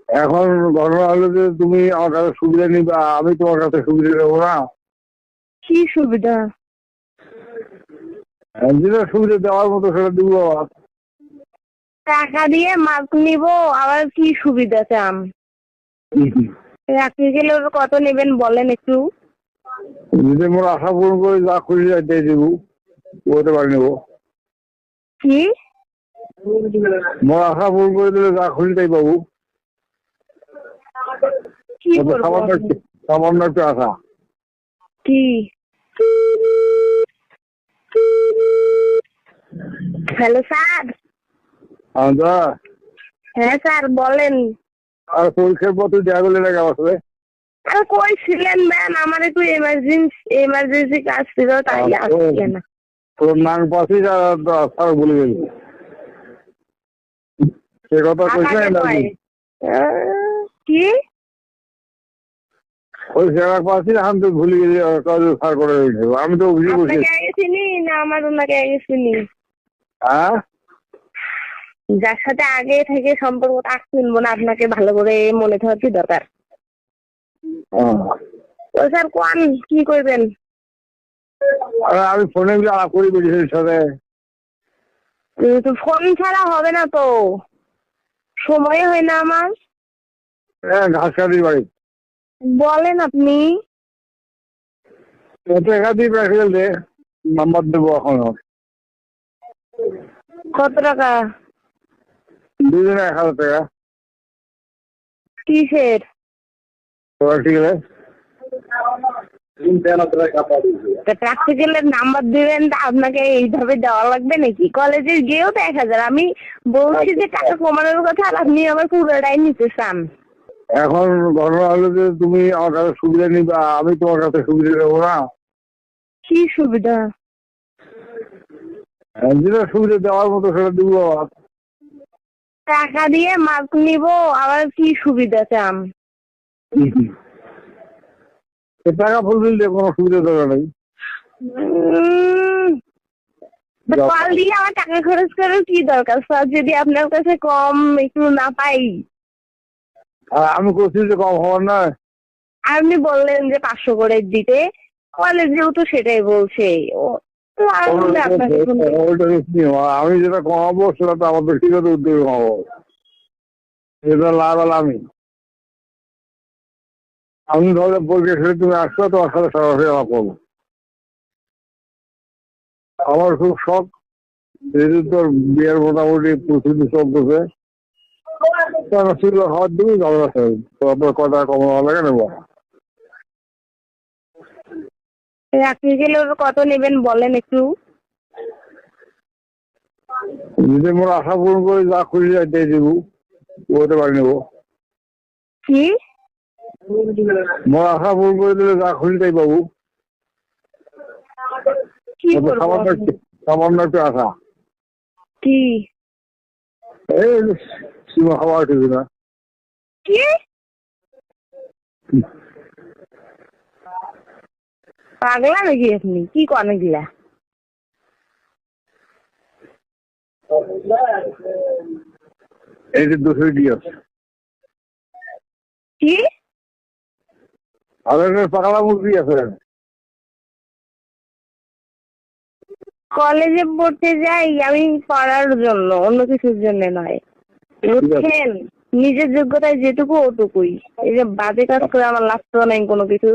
এখন ঘটনা হলো যে তুমি আমার কাছে সুবিধা নিবা, আমি তোমার কাছে সুবিধা নেবো না। কি সুবিধা? যেটা সুবিধা দেওয়ার মতো সেটা দিব। টাকা দিয়ে মাছ নিব, আবার কি সুবিধা চান? রাখতে গেলে ওর কত নেবেন বলেন একটু। যদি মোর আশা পূরণ করে যা খুশি দিয়ে দিব, ওতে পারি নেবো। কি মোর আশা পূরণ করে দিলে যা খুশি তাই পাবো। কি করবো আপনি? সামান্য একটু আশা। কি? Hello sir. হ্যাঁ স্যার বলেন। আর পরীক্ষার পর তুই দেখা করলে নাকি আমার সাথে? আর কই ছিলেন ম্যাম? আমার একটু এমার্জেন্সি কাজ ছিল, তাই আসছি না। তোর নাম পাচ্ছিস আর স্যার বলে গেলি সে কথা কইছে নাকি? কি ওই সেবা পাচ্ছি এখন তুই ভুলে গেলি স্যার করে রেখেছে। আমি তো বুঝে বসি। আপনাকে আগে চিনি না আমার ওনাকে আগে চিনি? হ্যাঁ, যার সাথে আগে থেকে সম্পর্ক তাকে চিনবো না, আপনাকে ভালো করে মনে থাকা কি দরকার? তো স্যার কোন কি করবেন? আমি ফোনে আলাপ করি বেরিয়েছি সাথে। তো ফোন ছাড়া হবে না তো, সময় হয় না আমার। হ্যাঁ, ঘাস কাটির বাড়ি। বলেন আপনি। টাকা দিয়ে প্র্যাকটিক্যাল দে, নাম্বার দেবো এখন। কত টাকা? দুজনে 1000 টাকা কিসের? প্র্যাকটিক্যালে। প্র্যাকটিক্যালের নাম্বার দিবেন, আপনাকে এইভাবে দেওয়া লাগবে নাকি? কলেজে গিয়েও তো 1000। আমি বলছি যে টাকা কমানোর কথা, আর আপনি আবার পুরোটাই নিতে চান। এখন ঘটনা হলো যে তুমি আমার কাছে সুবিধা নিবা, আমি তোমার কাছে সুবিধা নেবো না। কি সুবিধা? যেটা সুবিধা দেওয়ার মতো সেটা দিব। টাকা দিয়ে মাছ নিব, আবার কি সুবিধা চান? টাকা ফুলফিল দিয়ে কোনো সুবিধা দরকার নেই। কল দিয়ে আমার টাকা খরচ করার কি দরকার স্যার, যদি আপনার কাছে কম একটু না পাই? আমি করছি যে কম হওয়ার না। আপনি বললেন যে 500 করে দিতে, কলেজেও তো সেটাই বলছে। আমি যেটা কমাবো সেটা তো আমার ব্যক্তিগত উদ্যোগে কমাবো, সেটা লাভ আমি ধরলে পরীক্ষা ছেড়ে তুমি আসবে, তোমার সাথে সরাসরি আমার করবো। আমার খুব শখ, যেহেতু তোর বিয়ের মোটামুটি প্রস্তুতি চলতেছে, খাবার দিবি তারপর কটা কমানো লাগে নেবো। রাখতে গেলে ওর কত নেবেন বলেন একটু। যদি মোর আশা পূরণ করে যা খুশি দিয়ে দিব, ওতে পারি নেবো। কি? মোর আশা পূরণ করে দিলে যা খুশি তাই পাবো। কি করবো? সামান্য একটু আশা। কি? এই সীমা খাওয়া ঠিক না। কি পাগলা নাকি আপনি? কি করেন এগুলা? এই যে 200 দিয়ে কি আমাদের পাগলা মুরগি আছে। কলেজে পড়তে যাই আমি পড়ার জন্য, অন্য কিছুর জন্য নয়, বুঝছেন? নিজের যোগ্যতায় যেটুকু ওটুকুই। এই যে বাজে কাজ করে আমার লাগতো নাই কোনো কিছু।